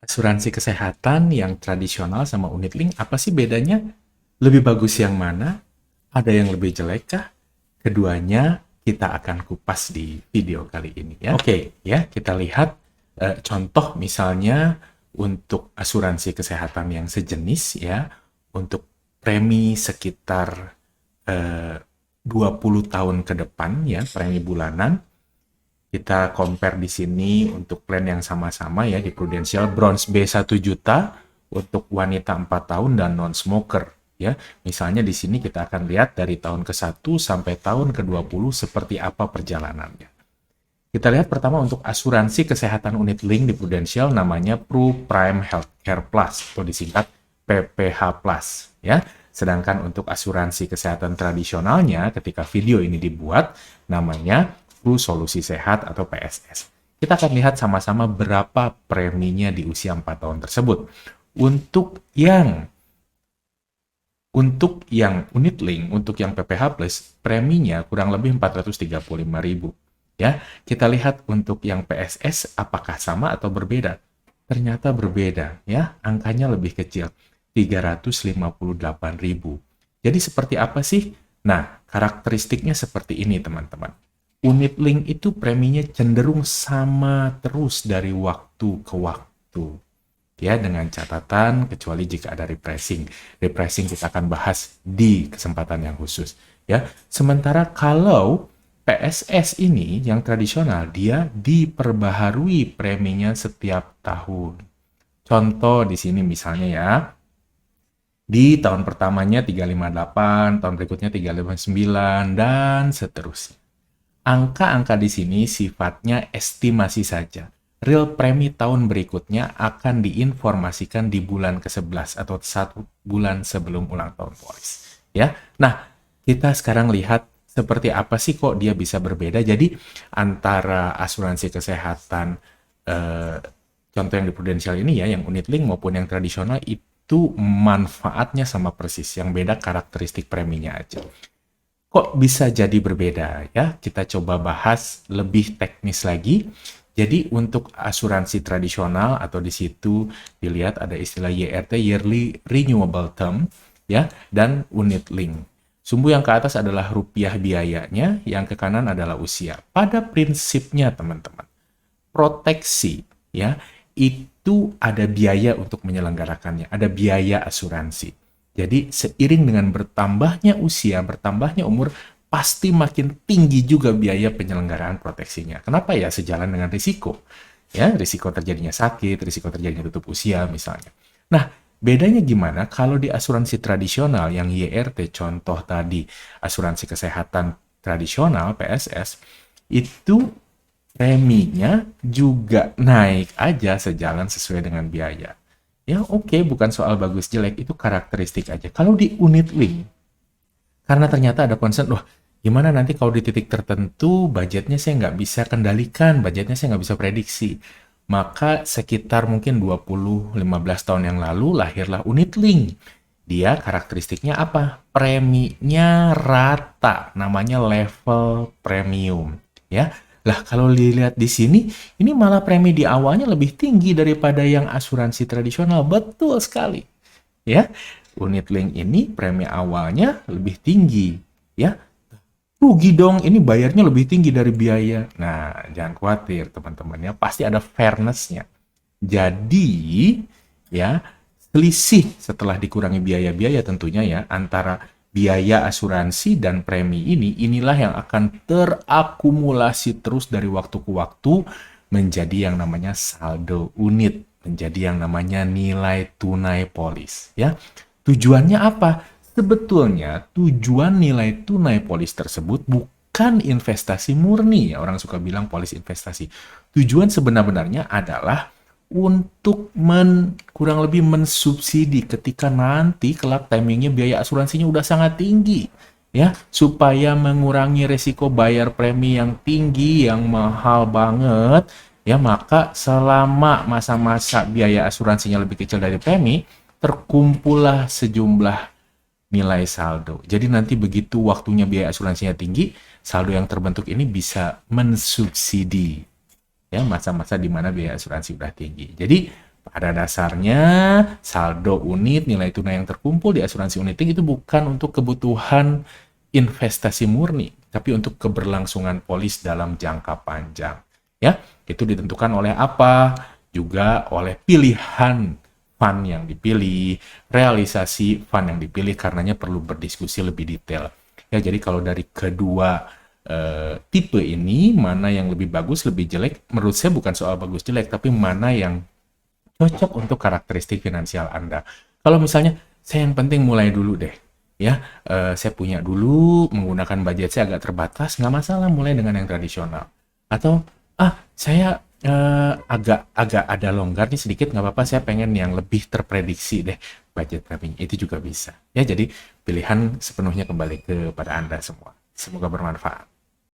Asuransi kesehatan yang tradisional sama unit link, apa sih bedanya? Lebih bagus yang mana? Ada yang lebih jelek kah? Keduanya kita akan kupas di video kali ini ya. Oke, ya kita lihat contoh misalnya untuk asuransi kesehatan yang sejenis ya, untuk premi sekitar 20 tahun ke depan ya, premi bulanan. Kita compare di sini untuk plan yang sama-sama ya di Prudential Bronze B 1 juta untuk wanita 4 tahun dan non-smoker ya. Misalnya di sini kita akan lihat dari tahun ke-1 sampai tahun ke-20 seperti apa perjalanannya. Kita lihat pertama untuk asuransi kesehatan unit link di Prudential namanya Pru Prime Healthcare Plus atau disingkat PPH Plus ya. Sedangkan untuk asuransi kesehatan tradisionalnya ketika video ini dibuat namanya Pru Solusi Sehat atau PSS. Kita akan lihat sama-sama berapa preminya di usia 4 tahun tersebut. Untuk yang unit link, untuk yang PPH Plus, preminya kurang lebih 435.000. Ya, kita lihat untuk yang PSS apakah sama atau berbeda? Ternyata berbeda, ya. Angkanya lebih kecil, 358.000. Jadi seperti apa sih? Nah, karakteristiknya seperti ini, teman-teman. Unit link itu preminya cenderung sama terus dari waktu ke waktu. Ya, dengan catatan kecuali jika ada repricing. Repricing kita akan bahas di kesempatan yang khusus. Ya, sementara kalau PSS ini yang tradisional, dia diperbaharui preminya setiap tahun. Contoh di sini misalnya ya, di tahun pertamanya 358, tahun berikutnya 359, dan seterusnya. Angka-angka di sini sifatnya estimasi saja. Real premi tahun berikutnya akan diinformasikan di bulan ke-11 atau 1 bulan sebelum ulang tahun polis. Ya. Nah, kita sekarang lihat seperti apa sih kok dia bisa berbeda. Jadi antara asuransi kesehatan contoh yang di Prudential ini ya, yang unit link maupun yang tradisional itu manfaatnya sama persis. Yang beda karakteristik preminya aja. Kok bisa jadi berbeda ya? Kita coba bahas lebih teknis lagi. Jadi untuk asuransi tradisional atau di situ dilihat ada istilah YRT Yearly Renewable Term ya dan unit link. Sumbu yang ke atas adalah rupiah biayanya, yang ke kanan adalah usia. Pada prinsipnya teman-teman, proteksi ya itu ada biaya untuk menyelenggarakannya, ada biaya asuransi. Jadi seiring dengan bertambahnya usia, bertambahnya umur, pasti makin tinggi juga biaya penyelenggaraan proteksinya. Kenapa ya? Sejalan dengan risiko. Ya, risiko terjadinya sakit, risiko terjadinya tutup usia misalnya. Nah, bedanya gimana kalau di asuransi tradisional yang YRT contoh tadi, asuransi kesehatan tradisional PSS, itu preminya juga naik aja sejalan sesuai dengan biaya. Ya oke, bukan soal bagus jelek, itu karakteristik aja. Kalau di unit link, karena ternyata ada concern, wah gimana nanti kalau di titik tertentu budgetnya saya nggak bisa kendalikan, budgetnya saya nggak bisa prediksi. Maka sekitar mungkin 20-15 tahun yang lalu lahirlah unit link. Dia karakteristiknya apa? Preminya rata, namanya level premium. Ya, lah kalau dilihat di sini, ini malah premi di awalnya lebih tinggi daripada yang asuransi tradisional. Betul sekali. Ya, unit link ini premi awalnya lebih tinggi. Ya, rugi dong, ini bayarnya lebih tinggi dari biaya. Nah, jangan khawatir teman-teman ya, pasti ada fairness-nya. Jadi, ya, selisih setelah dikurangi biaya-biaya tentunya ya, antara biaya asuransi dan premi ini, inilah yang akan terakumulasi terus dari waktu ke waktu menjadi yang namanya saldo unit, menjadi yang namanya nilai tunai polis. Ya, tujuannya apa? Sebetulnya tujuan nilai tunai polis tersebut bukan investasi murni ya, orang suka bilang polis investasi. Tujuan sebenar-benarnya adalah untuk kurang lebih mensubsidi ketika nanti kelak timingnya biaya asuransinya udah sangat tinggi ya, supaya mengurangi resiko bayar premi yang tinggi yang mahal banget ya, maka selama masa-masa biaya asuransinya lebih kecil dari premi, terkumpullah sejumlah nilai saldo. Jadi nanti begitu waktunya biaya asuransinya tinggi, saldo yang terbentuk ini bisa mensubsidi ya masa-masa di mana biaya asuransi udah tinggi. Jadi Pada dasarnya, saldo unit, nilai tunai yang terkumpul di asuransi unit-linked itu bukan untuk kebutuhan investasi murni, tapi untuk keberlangsungan polis dalam jangka panjang. Ya, itu ditentukan oleh apa? Juga oleh pilihan fund yang dipilih, realisasi fund yang dipilih, karenanya perlu berdiskusi lebih detail. Ya, jadi kalau dari kedua tipe ini, mana yang lebih bagus, lebih jelek, menurut saya bukan soal bagus jelek, tapi mana yang cocok untuk karakteristik finansial Anda. Kalau misalnya, saya yang penting mulai dulu deh, ya, saya punya dulu, menggunakan budget saya agak terbatas, nggak masalah mulai dengan yang tradisional. Atau, saya agak agak ada longgar nih sedikit, nggak apa-apa, saya pengen yang lebih terprediksi deh budget preminya, itu juga bisa. Ya, jadi pilihan sepenuhnya kembali kepada Anda semua. Semoga bermanfaat.